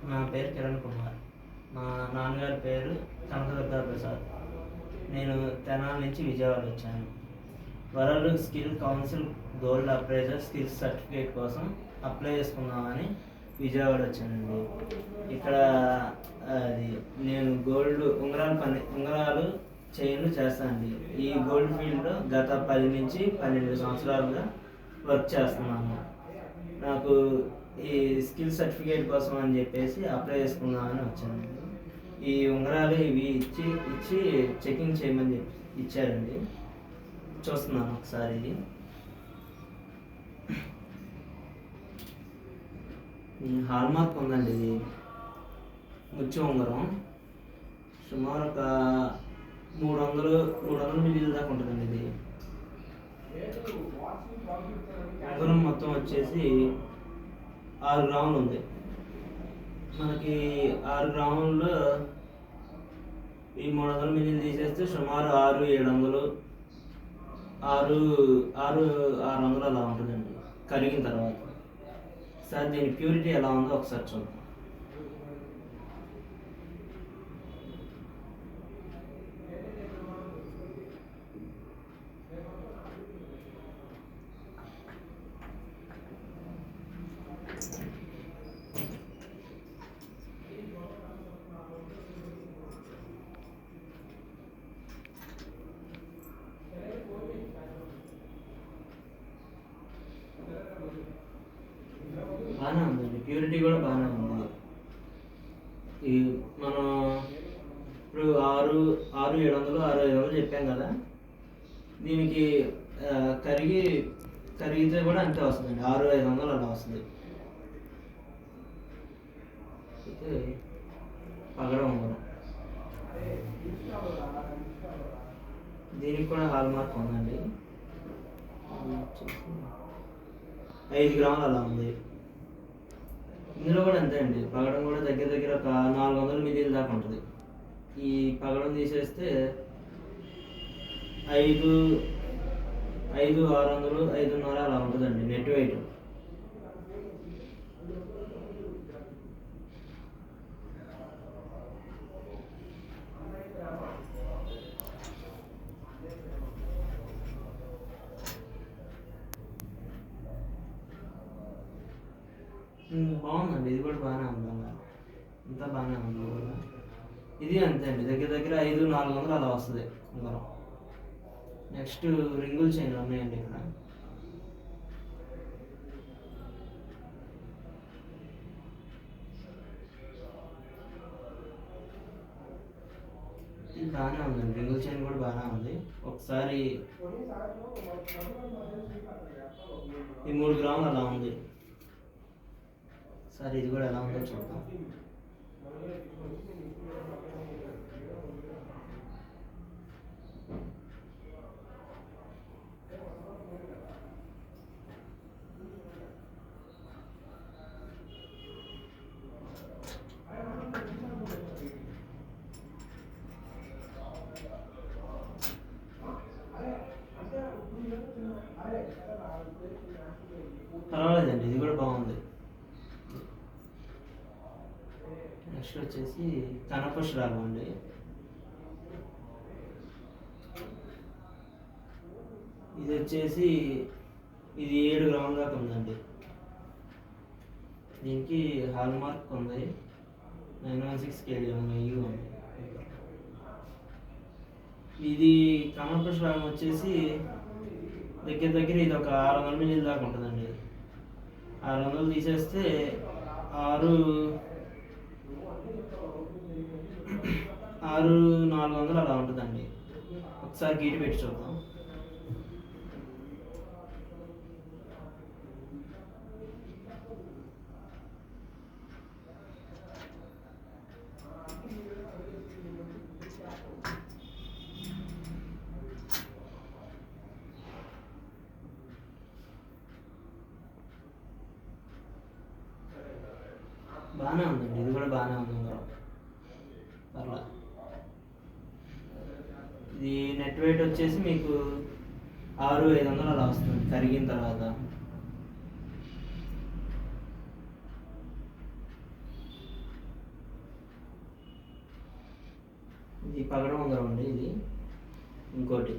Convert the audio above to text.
నా పేరు కిరణ్ కుమార్. మా నాన్నగారి పేరు కనకదుర్గా ప్రసాద్. నేను తెనాలి నుంచి విజయవాడ వచ్చాను. World skill council gold appraiser skills certificate కోసం అప్లై చేసుకుందామని విజయవాడ వచ్చానండి. ఇక్కడ అది నేను గోల్డ్ ఉంగరాలు చైన్లు చేస్తానండి. ఈ గోల్డ్ ఫీల్డ్లో గత 10 నుంచి 12 సంవత్సరాలుగా వర్క్ చేస్తున్నాను. నాకు ఈ స్కిల్ సర్టిఫికేట్ కోసం అని చెప్పేసి అప్లై చేసుకుందామని వచ్చానండి. ఈ ఉంగరాలు ఇవి ఇచ్చి చెకింగ్ చేయమని చెప్పి ఇచ్చారండి. చూస్తున్నాను ఒకసారి. ఇది హాల్మార్క్ ఉందండి. ఇది ముత్యం ఉంగరం సుమారు ఒక 300 మిల్లీల దాకా ఉంటుందండి. ఇది ఉంగరం మొత్తం వచ్చేసి 6 గ్రాములు ఉంది. మనకి 6 గ్రాముల్లో ఈ 300 మిల్లీలు తీసేస్తే సుమారు 600 అలా ఉంటుందండి కరిగిన తర్వాత. సార్ దీని ప్యూరిటీ ఎలా ఉందో ఒకసారి చూద్దాం. బాగానే ఉందండి, ప్యూరిటీ కూడా బాగానే ఉంది. ఈ మనం ఇప్పుడు 6,700 చెప్పాం కదా, దీనికి కరిగితే కూడా అంతే వస్తుందండి. 6,500 అలా వస్తుంది. అయితే పగడం ఉంగరం, దీనికి కూడా హాల్ మార్క్ ఉందండి. 5 గ్రాములు అలా ఉంది. ఇందులో కూడా అంతే అండి. పగడం కూడా దగ్గర ఒక 400 మిల్లీల దాకా ఉంటుంది. ఈ పగడం తీసేస్తే 500, 600, 5.5 అలా ఉంటుందండి నెట్ వెయిట్. బాగుందండి, ఇది కూడా బాగానే ఉంది. అంతా బాగానే ఉంది కూడా. ఇది అంతే అండి, దగ్గర 5,400 అలా వస్తుంది ఉంగరం. నెక్స్ట్ రింగుల్ చైన్లు ఉన్నాయండి ఇక్కడ. ఇది బాగానే ఉందండి, రింగుల్ చైన్ కూడా బాగానే ఉంది. ఒకసారి ఈ 3 గ్రాములు అలా ఉంది. సరే ఇది కూడా ఎలా ఉందో చూద్దాం. పర్వాలేదండి, ఇది కూడా బాగుంది. నెక్స్ట్ వచ్చేసి కనపశ్రాగం అండి. ఇది వచ్చేసి 7 గ్రాముల దాకా ఉందండి. దీనికి హాల్ మార్క్ ఉంది. 916 కేడియం ఉంది. ఇది కనపశ్రాగం వచ్చేసి దగ్గర ఇది ఒక 600 మిల్లీల దాకా ఉంటుందండి. 600 తీసేస్తే 6,400 అలా ఉంటుందండి. ఒకసారి గీటి పెట్టి చూద్దాం. బాగానే ఉందండి, ఇది కూడా బాగానే ఉంది. పర్లా. ఇది నెట్ వెయిట్ వచ్చేసి మీకు 6,500 అలా వస్తుంది కరిగిన తర్వాత. ఇది పగడ ఉంగరం అండి. ఇది ఇంకోటి